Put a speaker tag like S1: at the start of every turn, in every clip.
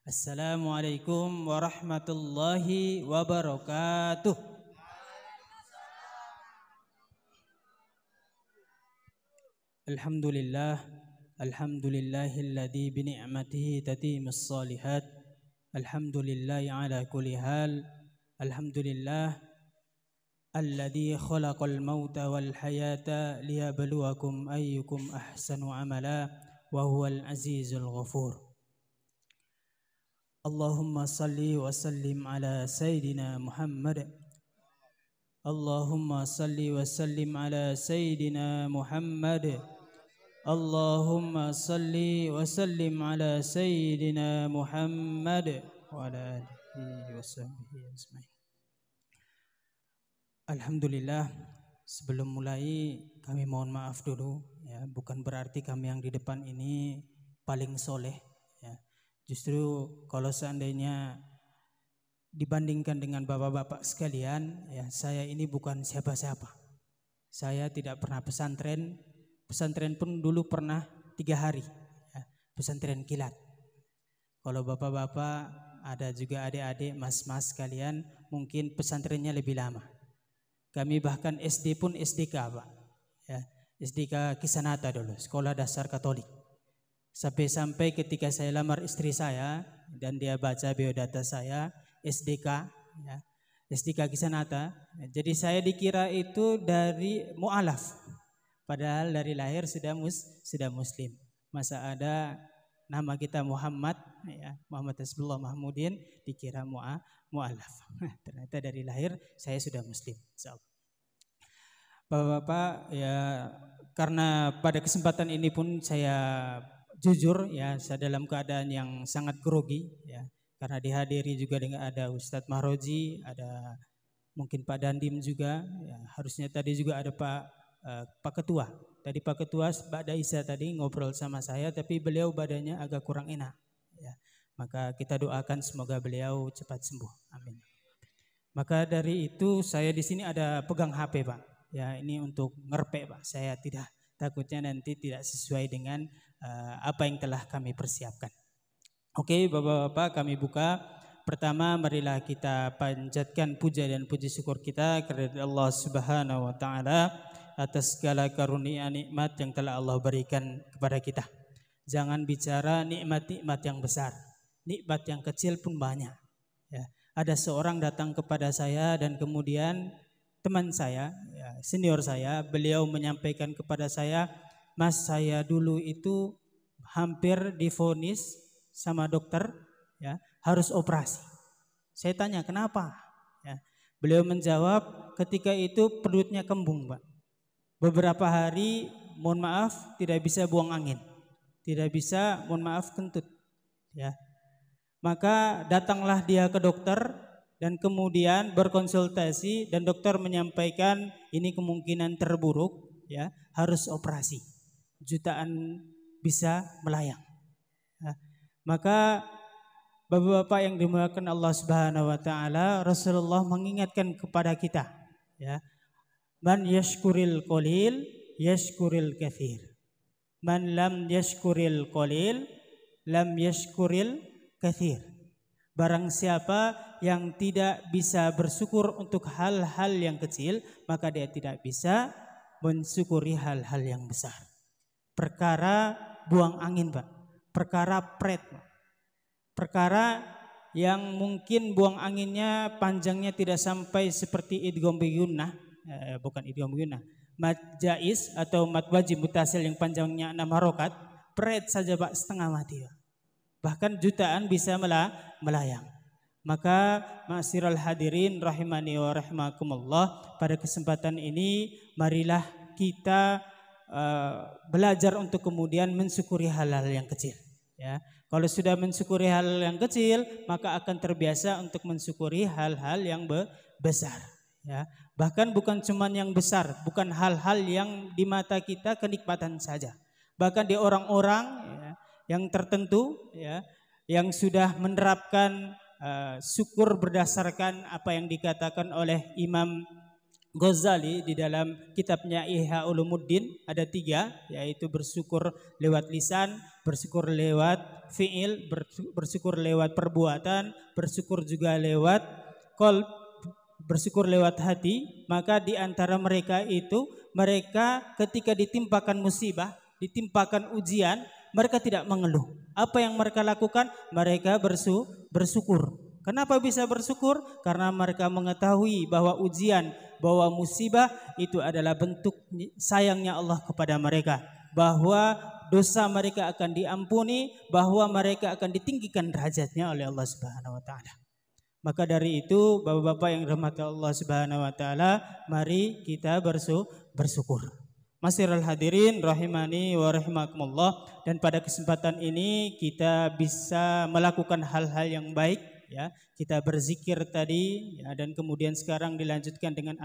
S1: Assalamualaikum warahmatullahi wabarakatuh. Alhamdulillah, alhamdulillahilladzi bi ni'matihi tatimmus shalihat. Alhamdulillahi ala kulli hal. Alhamdulillah alladzi khalaqal mauta wal hayata liyabluwakum ayyukum ahsanu amala wa huwal azizul ghafur. Allahumma salli wa sallim ala Sayyidina Muhammad. Allahumma salli wa sallim ala Sayyidina Muhammad. Allahumma salli wa sallim ala Sayyidina Muhammad wa ala alihi wa sahbihi ajma'in. Alhamdulillah, sebelum mulai kami mohon maaf dulu ya, bukan berarti kami yang di depan ini paling soleh ya. Justru kalau seandainya dibandingkan dengan bapak-bapak sekalian ya, saya ini bukan siapa-siapa. Saya tidak pernah pesantren pun dulu pernah 3 hari ya, pesantren kilat. Kalau bapak-bapak ada juga adik-adik, mas-mas sekalian mungkin pesantrennya lebih lama. Kami bahkan SD pun SDK Pak ya, SDK Kisanata dulu, sekolah dasar Katolik. Sampai ketika saya lamar istri saya dan dia baca biodata saya SDK ya, SDK Kisanata. Jadi saya dikira itu dari mu'alaf, padahal dari lahir sudah muslim. Masa ada nama kita Muhammad ya, Muhammad Hasbullah Mahmudin, dikira mu'alaf. Ternyata dari lahir saya sudah muslim. Bapak-bapak ya, karena pada kesempatan ini pun saya jujur ya, saya dalam keadaan yang sangat grogi ya, karena dihadiri juga dengan ada Ustadz Mahroji, ada mungkin Pak Dandim juga ya, harusnya tadi juga ada Pak Ketua. Tadi Pak Ketua Pak Daisa tadi ngobrol sama saya, tapi beliau badannya agak kurang enak ya. Maka kita doakan semoga beliau cepat sembuh. Amin. Maka dari itu saya di sini ada pegang HP Pak. Ya, ini untuk ngerpe Pak. Saya tidak, takutnya nanti tidak sesuai dengan apa yang telah kami persiapkan. Oke, Bapak-bapak, kami buka. Pertama, marilah kita panjatkan puja dan puji syukur kita kepada Allah Subhanahu wa taala atas segala karunia nikmat yang telah Allah berikan kepada kita. Jangan bicara nikmat-nikmat yang besar, nikmat yang kecil pun banyak. Ya, ada seorang datang kepada saya dan kemudian teman saya, ya, senior saya, beliau menyampaikan kepada saya, Mas, saya dulu itu hampir divonis sama dokter ya, harus operasi. Saya tanya kenapa ya, beliau menjawab ketika itu perutnya kembung Pak. Beberapa hari mohon maaf tidak bisa buang angin, tidak bisa mohon maaf kentut ya. Maka datanglah dia ke dokter dan kemudian berkonsultasi dan dokter menyampaikan ini kemungkinan terburuk ya, harus operasi, jutaan bisa melayang ya. Maka Bapak-bapak yang dimuliakan Allah Subhanahu wa taala, Rasulullah mengingatkan kepada kita ya, man yashkuril qalil yashkuril katsir, man lam yashkuril qalil lam yashkuril katsir. Barang siapa yang tidak bisa bersyukur untuk hal-hal yang kecil, maka dia tidak bisa mensyukuri hal-hal yang besar. Perkara buang angin Pak, perkara pret, perkara yang mungkin buang anginnya panjangnya tidak sampai seperti idgham bigunnah, bukan idgham bigunnah, mad jaiz atau mad wajib mutasil yang panjangnya 6 harokat, pret saja Pak setengah mati Pak. Bahkan jutaan bisa melayang. Maka ma'asyiral hadirin rahimani wa rahimakumullah, pada kesempatan ini marilah kita belajar untuk kemudian mensyukuri hal-hal yang kecil ya. Kalau sudah mensyukuri hal yang kecil, maka akan terbiasa untuk mensyukuri hal-hal yang besar ya. Bahkan bukan cuma yang besar, bukan hal-hal yang di mata kita kenikmatan saja. Bahkan di orang-orang ya, yang tertentu ya, yang sudah menerapkan syukur berdasarkan apa yang dikatakan oleh Imam Ghazali di dalam kitabnya Ihya Ulumuddin ada 3, yaitu bersyukur lewat lisan, bersyukur lewat fiil, bersyukur lewat perbuatan, bersyukur juga lewat qalb, bersyukur lewat hati. Maka di antara mereka itu, mereka ketika ditimpakan musibah, ditimpakan ujian, mereka tidak mengeluh. Apa yang mereka lakukan? Mereka bersyukur. Kenapa bisa bersyukur? Karena mereka mengetahui bahwa ujian, bahwa musibah itu adalah bentuk sayangnya Allah kepada mereka, bahwa dosa mereka akan diampuni, bahwa mereka akan ditinggikan derajatnya oleh Allah Subhanahu wa taala. Maka dari itu, Bapak-bapak yang dirahmati Allah Subhanahu wa taala, mari kita bersyukur. Masyiral hadirin rahimani wa rahimakumullah, dan pada kesempatan ini kita bisa melakukan hal-hal yang baik, ya. Kita berzikir tadi, ya, dan kemudian sekarang dilanjutkan dengan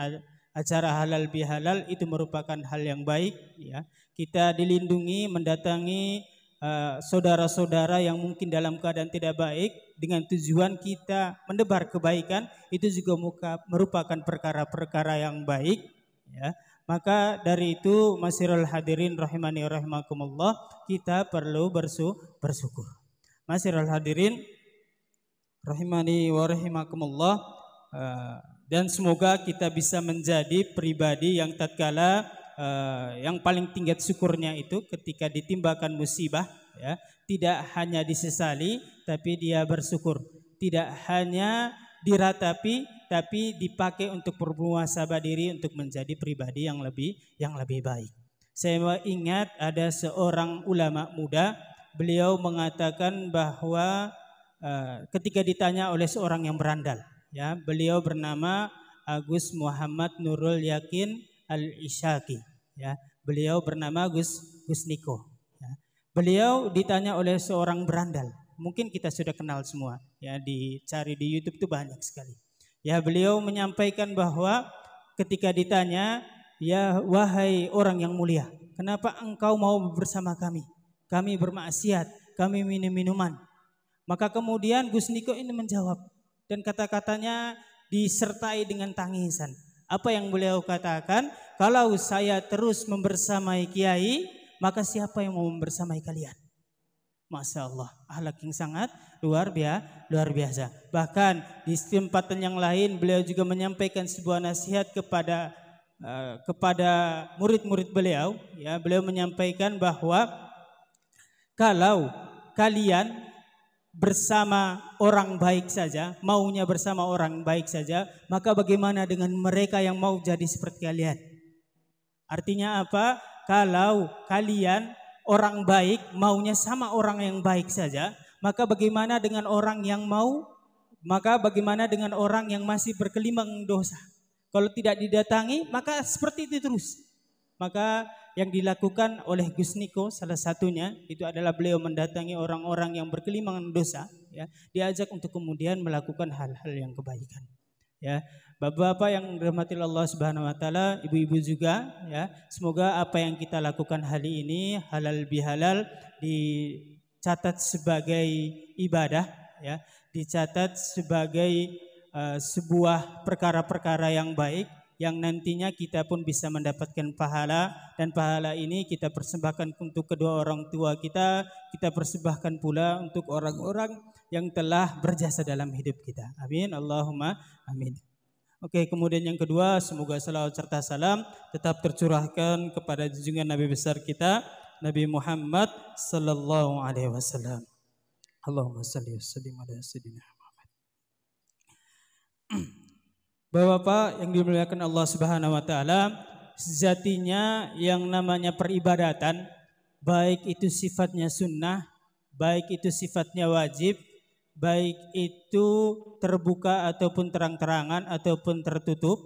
S1: acara halal bihalal, itu merupakan hal yang baik, ya. Kita dilindungi mendatangi saudara-saudara yang mungkin dalam keadaan tidak baik dengan tujuan kita menebar kebaikan, itu juga merupakan perkara-perkara yang baik, ya. Maka dari itu, masyiral hadirin rahimani rahimakumullah, kita perlu bersyukur. Masyiral hadirin rahimani wa rahimakumullah, dan semoga kita bisa menjadi pribadi yang tatkala yang paling tingkat syukurnya itu ketika ditimbakan musibah, ya, tidak hanya disesali tapi dia bersyukur, tidak hanya diratapi tapi dipakai untuk bermuhasabah diri untuk menjadi pribadi yang lebih baik. Saya ingat ada seorang ulama muda, beliau mengatakan bahwa ketika ditanya oleh seorang yang berandal, ya, beliau bernama Agus Muhammad Nurul Yakin Al-Isyaki, ya, beliau bernama Gus Niko, ya. Beliau ditanya oleh seorang berandal, mungkin kita sudah kenal semua, ya, dicari di YouTube itu banyak sekali. Ya, beliau menyampaikan bahwa ketika ditanya, ya wahai orang yang mulia, kenapa engkau mau bersama kami? Kami bermaksiat, kami minum minuman. Maka kemudian Gus Niko ini menjawab, dan kata-katanya disertai dengan tangisan. Apa yang beliau katakan? Kalau saya terus membersamai kiai, maka siapa yang mau membersamai kalian? Masya Allah, akhlak yang sangat luar biasa. Bahkan di kesempatan yang lain beliau juga menyampaikan sebuah nasihat kepada murid-murid beliau. Ya, beliau menyampaikan bahwa kalau kalian bersama orang baik saja, maunya bersama orang baik saja, maka bagaimana dengan mereka yang mau jadi seperti kalian? Artinya apa? Kalau kalian orang baik maunya sama orang yang baik saja, maka bagaimana dengan orang yang bagaimana dengan orang yang masih berkelimang dosa? Kalau tidak didatangi, maka seperti itu terus. Maka yang dilakukan oleh Gus Niko salah satunya itu adalah beliau mendatangi orang-orang yang berkelimangan dosa, ya, diajak untuk kemudian melakukan hal-hal yang kebaikan. Ya, Bapak-bapak yang dirahmati Allah Subhanahu wa taala, ibu-ibu juga, ya, semoga apa yang kita lakukan hari ini halal bihalal dicatat sebagai ibadah, ya, dicatat sebagai sebuah perkara-perkara yang baik yang nantinya kita pun bisa mendapatkan pahala, dan pahala ini kita persembahkan untuk kedua orang tua kita persembahkan pula untuk orang-orang yang telah berjasa dalam hidup kita. Amin, Allahumma amin. Oke, kemudian yang kedua, semoga salawat serta salam tetap tercurahkan kepada junjungan Nabi besar kita, Nabi Muhammad sallallahu alaihi wasallam. Allahumma shalli wa sallim ala sayyidina Muhammad. Bapak yang dimuliakan Allah Subhanahu wa taala, sejatinya yang namanya peribadatan, baik itu sifatnya sunnah, baik itu sifatnya wajib, baik itu terbuka ataupun terang-terangan ataupun tertutup,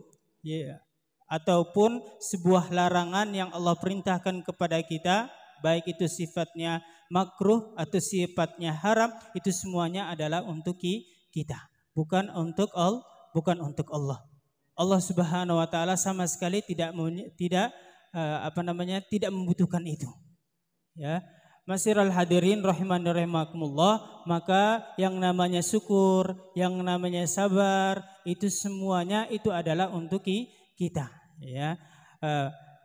S1: ya, ataupun sebuah larangan yang Allah perintahkan kepada kita, baik itu sifatnya makruh atau sifatnya haram, itu semuanya adalah untuk kita, bukan untuk Allah. Allah Subhanahu wa taala sama sekali tidak membutuhkan itu. Ya. Masyiral hadirin rahimani rahimakumullah, maka yang namanya syukur, yang namanya sabar, itu semuanya itu adalah untuk kita. Ya,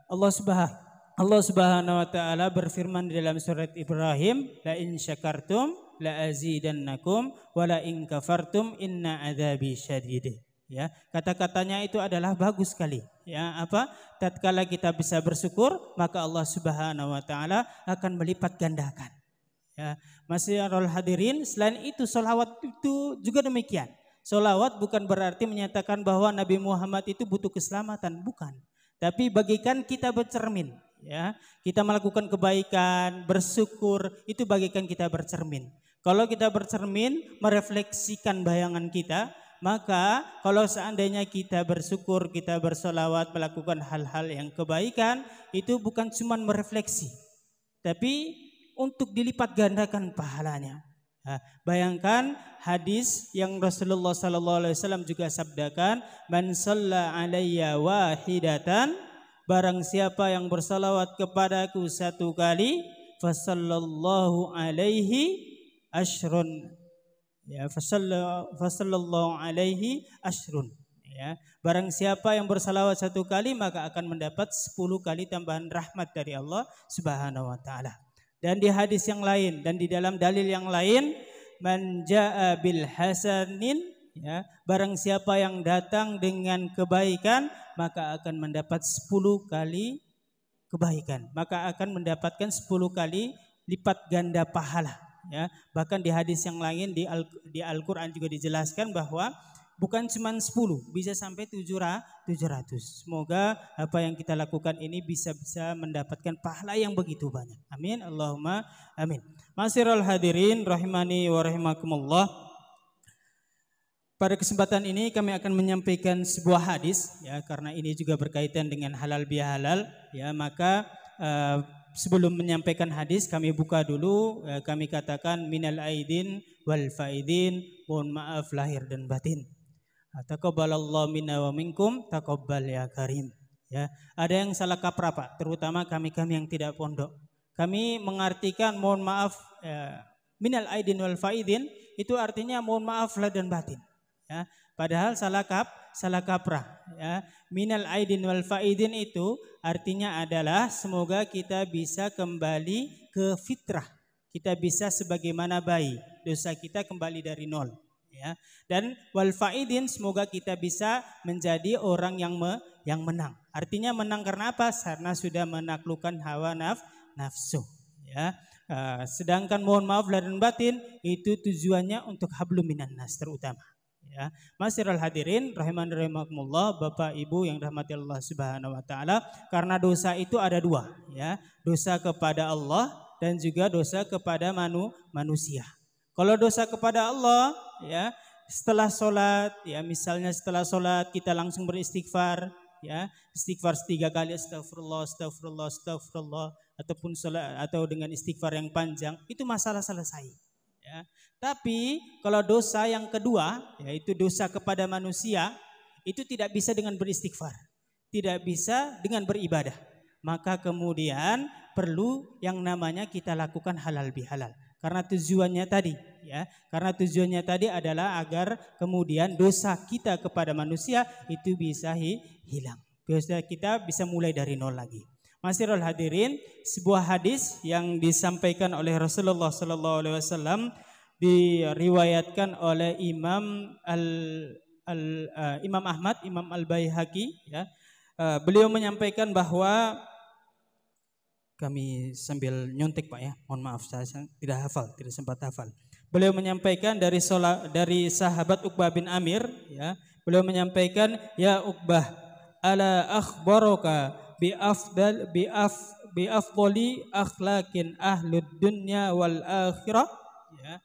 S1: Allah Subhanahu wa taala berfirman di dalam surat Ibrahim, la in syakartum la azidannakum wa la in kafartum inna adzabi syadid. Ya, kata-katanya itu adalah bagus sekali. Ya, apa? Tatkala kita bisa bersyukur, maka Allah Subhanahu wa taala akan melipat gandakan. Ya, masyiral hadirin, selain itu sholawat itu juga demikian. Sholawat bukan berarti menyatakan bahwa Nabi Muhammad itu butuh keselamatan, bukan. Tapi bagikan kita bercermin. Ya, kita melakukan kebaikan, bersyukur, itu bagikan kita bercermin. Kalau kita bercermin, merefleksikan bayangan kita, maka kalau seandainya kita bersyukur, kita bersolawat, melakukan hal-hal yang kebaikan, itu bukan cuma merefleksi, tapi untuk dilipat gandakan pahalanya. Nah, bayangkan hadis yang Rasulullah SAW juga sabdakan, man shalla alayya wahidatan, barang siapa yang bersalawat kepadaku satu kali, fasallallahu alaihi ashrun. Ya, fasallallahu alaihi ashrun. Ya, barang siapa yang bersalawat satu kali maka akan mendapat 10 kali tambahan rahmat dari Allah Subhanahu wa taala. Dan di hadis yang lain dan di dalam dalil yang lain, man jaa bil hasanin, ya, barang siapa yang datang dengan kebaikan maka akan mendapat 10 kali kebaikan, maka akan mendapatkan 10 kali lipat ganda pahala. Ya, bahkan di hadis yang lain di Al-Quran juga dijelaskan bahwa bukan cuma 10, bisa sampai 700. Semoga apa yang kita lakukan ini bisa mendapatkan pahala yang begitu banyak. Amin, Allahumma amin. Masyiral hadirin rahimani wa rahimakumullah. Pada kesempatan ini kami akan menyampaikan sebuah hadis, ya, karena ini juga berkaitan dengan halal bihalal, ya, maka sebelum menyampaikan hadis kami buka dulu, kami katakan minal aidin wal faidin, mohon maaf lahir dan batin. Taqabbalallahu minna wa minkum, taqabbal ya karim. Ya, ada yang salah kaprah Pak, terutama kami yang tidak pondok. Kami mengartikan mohon maaf minal aidin wal faidin itu artinya mohon maaf lahir dan batin. Ya, padahal salah kaprah. Ya, minal aidin wal faidin itu artinya adalah semoga kita bisa kembali ke fitrah. Kita bisa sebagaimana bayi, dosa kita kembali dari nol. Ya, dan wal faidin semoga kita bisa menjadi orang yang menang. Artinya menang karena apa? Karena sudah menaklukkan hawa nafsu. Ya, sedangkan mohon maaf lahir dan batin itu tujuannya untuk hablum minan nas terutama. Ya, masyiral hadirin rahiman rahimakumullah, Bapak Ibu yang rahmati Allah Subhanahu wa taala, karena dosa itu ada dua, ya. Dosa kepada Allah dan juga dosa kepada manusia. Kalau dosa kepada Allah, ya, setelah sholat, ya, misalnya setelah sholat kita langsung beristighfar, ya, istighfar 3 kali astagfirullah, astagfirullah, astagfirullah, ataupun sholat atau dengan istighfar yang panjang, itu masalah selesai. Ya. Tapi kalau dosa yang kedua, yaitu dosa kepada manusia, itu tidak bisa dengan beristighfar, tidak bisa dengan beribadah. Maka kemudian perlu yang namanya kita lakukan halal bihalal. Karena tujuannya tadi, ya, karena tujuannya tadi adalah agar kemudian dosa kita kepada manusia itu bisa hilang. Dosa kita bisa mulai dari nol lagi. Masyiral hadirin, sebuah hadis yang disampaikan oleh Rasulullah SAW diriwayatkan oleh Imam Ahmad, Imam Al-Baihaqi, ya. Beliau menyampaikan bahwa, kami sambil nyontek Pak, ya, mohon maaf saya tidak sempat hafal. Beliau menyampaikan dari sahabat Uqbah bin Amir, ya. Beliau menyampaikan, ya Uqbah, ala akhbaraka bi afdali akhlaqin ahlud dunya wal akhirah, ya.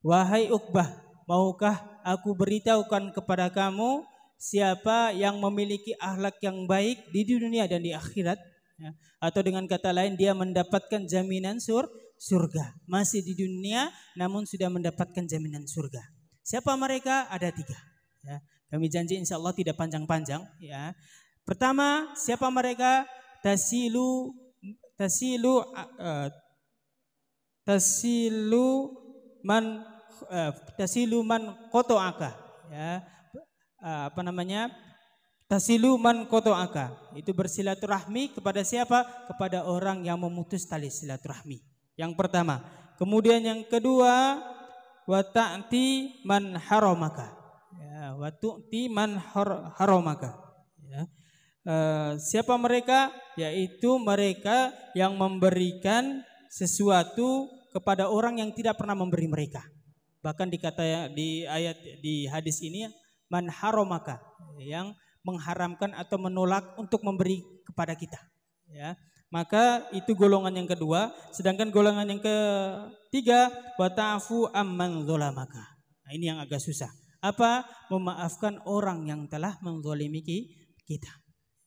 S1: Wahai Uqbah, maukah aku beritahukan kepada kamu siapa yang memiliki akhlak yang baik di dunia dan di akhirat, ya. Atau dengan kata lain dia mendapatkan jaminan surga. Masih di dunia namun sudah mendapatkan jaminan surga. Siapa mereka? Ada 3, ya. Kami janji insya Allah tidak panjang-panjang, ya. Pertama, siapa mereka? Tasilu man qata'aka, ya. Tasilu man qata'aka, itu bersilaturahmi kepada siapa? Kepada orang yang memutus tali silaturahmi. Yang pertama. Kemudian yang kedua, wa ta'ti man haramaka. Ya, wa tu'ti man haramaka. Ya. Siapa mereka? Yaitu mereka yang memberikan sesuatu kepada orang yang tidak pernah memberi mereka. Bahkan di ayat di hadis ini man haramaka, yang mengharamkan atau menolak untuk memberi kepada kita, ya. Maka itu golongan yang kedua. Sedangkan golongan yang ketiga, wa ta'fu amman dzalamaka. Nah, ini yang agak susah. Apa? Memaafkan orang yang telah menzalimi kita,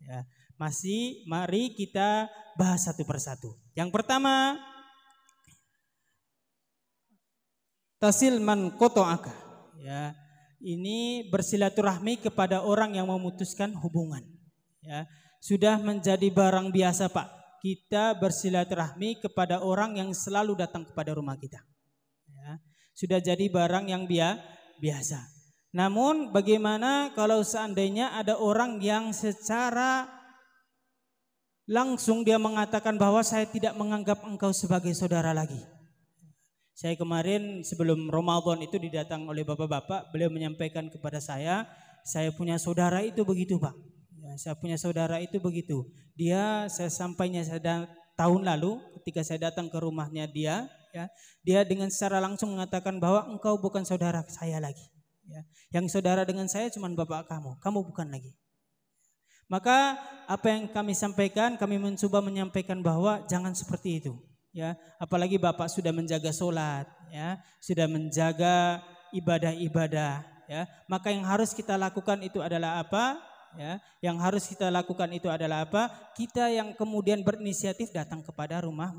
S1: ya. Mari kita bahas satu persatu. Yang pertama, tasil man qata'aka, ya. Ini bersilaturahmi kepada orang yang memutuskan hubungan, ya. Sudah menjadi barang biasa, Pak, kita bersilaturahmi kepada orang yang selalu datang kepada rumah kita, ya. Sudah jadi barang yang biasa. Namun bagaimana kalau seandainya ada orang yang secara langsung dia mengatakan bahwa saya tidak menganggap engkau sebagai saudara lagi. Saya kemarin sebelum Ramadan itu didatang oleh bapak-bapak, beliau menyampaikan kepada saya punya saudara itu begitu, Pak. Ya, saya punya saudara itu begitu. Saya sampainya tahun lalu ketika saya datang ke rumahnya dia, ya, dia dengan secara langsung mengatakan bahwa engkau bukan saudara saya lagi. Ya, yang saudara dengan saya cuma bapak kamu bukan lagi. Maka apa yang kami sampaikan, kami mencoba menyampaikan bahwa jangan seperti itu. Ya, apalagi Bapak sudah menjaga sholat, ya, sudah menjaga ibadah-ibadah, ya. Maka yang harus kita lakukan itu adalah apa? Ya, yang harus kita lakukan itu adalah apa? Kita yang kemudian berinisiatif datang kepada rumah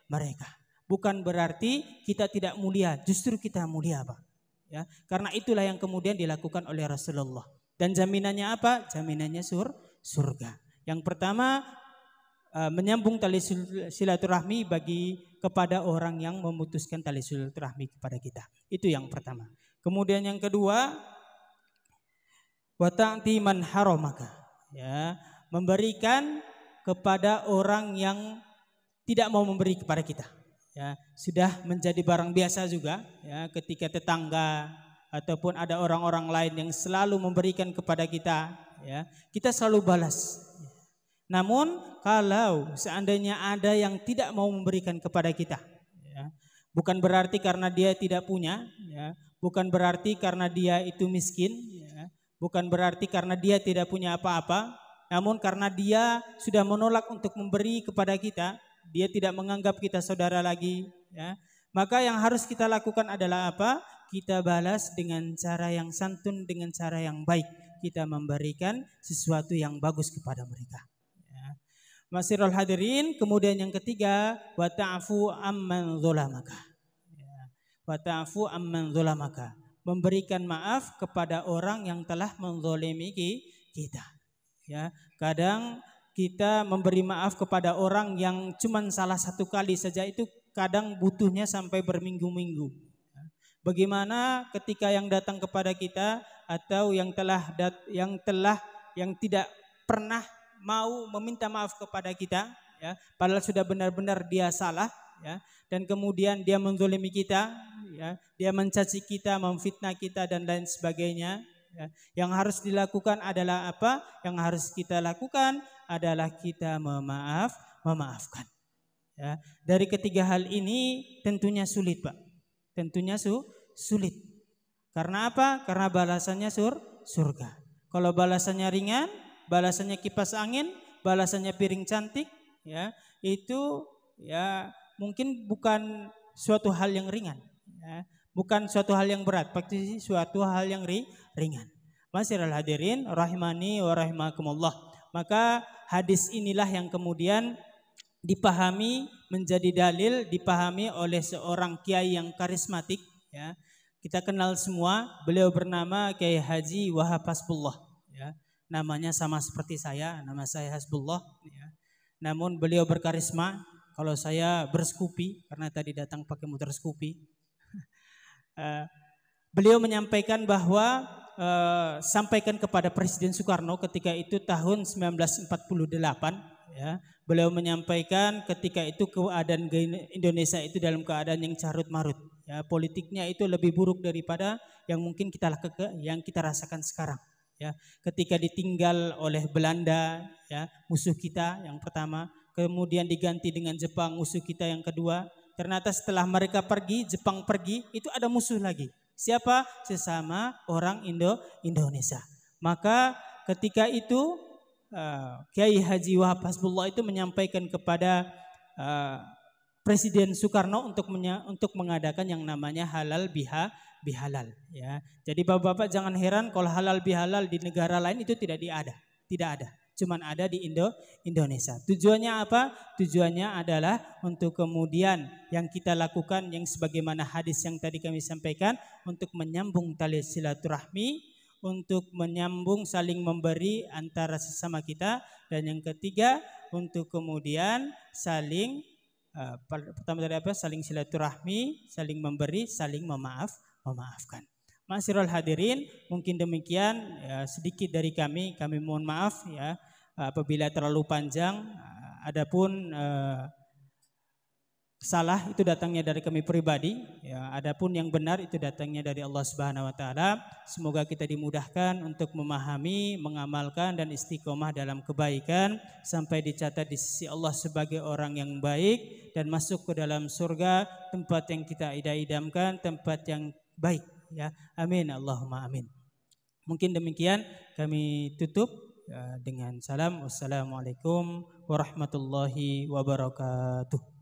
S1: mereka. Bukan berarti kita tidak mulia, justru kita mulia, Pak. Ya, karena itulah yang kemudian dilakukan oleh Rasulullah. Dan jaminannya apa? Jaminannya surga. Yang pertama, menyambung tali silaturahmi kepada orang yang memutuskan tali silaturahmi kepada kita. Itu yang pertama. Kemudian yang kedua, wa ta'ti man haramaka, ya, memberikan kepada orang yang tidak mau memberi kepada kita. Ya, sudah menjadi barang biasa juga, ya, ketika tetangga ataupun ada orang-orang lain yang selalu memberikan kepada kita, ya, kita selalu balas. Namun kalau seandainya ada yang tidak mau memberikan kepada kita, ya, bukan berarti karena dia tidak punya, ya, bukan berarti karena dia itu miskin, ya, bukan berarti karena dia tidak punya apa-apa, namun karena dia sudah menolak untuk memberi kepada kita, dia tidak menganggap kita saudara lagi, ya. Maka yang harus kita lakukan adalah apa? Kita balas dengan cara yang santun, dengan cara yang baik. Kita memberikan sesuatu yang bagus kepada mereka. Masirul hadirin, kemudian yang ketiga, wa ta'fu amman dzalamaka. Wa ta'fu amman dzalamaka, memberikan maaf kepada orang yang telah menzalimi kita. Ya, kadang kita memberi maaf kepada orang yang cuma salah satu kali saja itu kadang butuhnya sampai berminggu-minggu. Bagaimana ketika yang datang kepada kita atau yang tidak pernah mau meminta maaf kepada kita, ya, padahal sudah benar-benar dia salah, ya, dan kemudian dia menzalimi kita, ya, dia mencaci kita, memfitnah kita dan lain sebagainya, ya. Yang harus dilakukan adalah apa? Yang harus kita lakukan adalah kita memaafkan. Ya. Dari ketiga hal ini tentunya sulit, Pak. Tentunya sulit. Karena apa? Karena balasannya surga. Kalau balasannya ringan, balasannya kipas angin, balasannya piring cantik, ya, itu ya mungkin bukan suatu hal yang ringan, ya, bukan suatu hal yang berat, pasti suatu hal yang ringan. Masirul hadirin rahimani wa rahimakumullah. Maka hadis inilah yang kemudian dipahami menjadi dalil, dipahami oleh seorang kiai yang karismatik, ya. Kita kenal semua, beliau bernama Kiai Haji Wahab Hasbullah, ya. Namanya sama seperti saya, nama saya Hasbullah, ya. Namun beliau berkarisma, kalau saya berskupi karena tadi datang pakai motor skupi. Beliau menyampaikan bahwa sampaikan kepada Presiden Soekarno ketika itu tahun 1948 ya. Beliau menyampaikan ketika itu keadaan Indonesia itu dalam keadaan yang carut marut ya, politiknya itu lebih buruk daripada yang mungkin yang kita rasakan sekarang ya. Ketika ditinggal oleh Belanda ya, musuh kita yang pertama, kemudian diganti dengan Jepang musuh kita yang kedua. Ternyata setelah mereka pergi, Jepang pergi, itu ada musuh lagi. Siapa? Sesama orang Indonesia. Maka ketika itu Kiai Haji Wahab Hasbullah itu menyampaikan kepada Presiden Soekarno untuk mengadakan yang namanya halal bihalal ya. Jadi Bapak-bapak jangan heran kalau halal bihalal di negara lain itu tidak ada. Cuman ada di Indonesia. Tujuannya apa? Tujuannya adalah untuk kemudian yang kita lakukan yang sebagaimana hadis yang tadi kami sampaikan, untuk menyambung tali silaturahmi, untuk menyambung saling memberi antara sesama kita, dan yang ketiga untuk kemudian saling pertama tadi apa? Saling silaturahmi, saling memberi, saling memaafkan. Ma'asyiral hadirin, mungkin demikian ya, sedikit dari kami mohon maaf ya apabila terlalu panjang. Adapun salah itu datangnya dari kami pribadi ya, adapun yang benar itu datangnya dari Allah Subhanahu wa taala. Semoga kita dimudahkan untuk memahami, mengamalkan dan istiqomah dalam kebaikan sampai dicatat di sisi Allah sebagai orang yang baik dan masuk ke dalam surga, tempat yang kita idam-idamkan, tempat yang baik ya. Amin Allahumma amin. Mungkin demikian kami tutup dengan salam. Wassalamualaikum warahmatullahi wabarakatuh.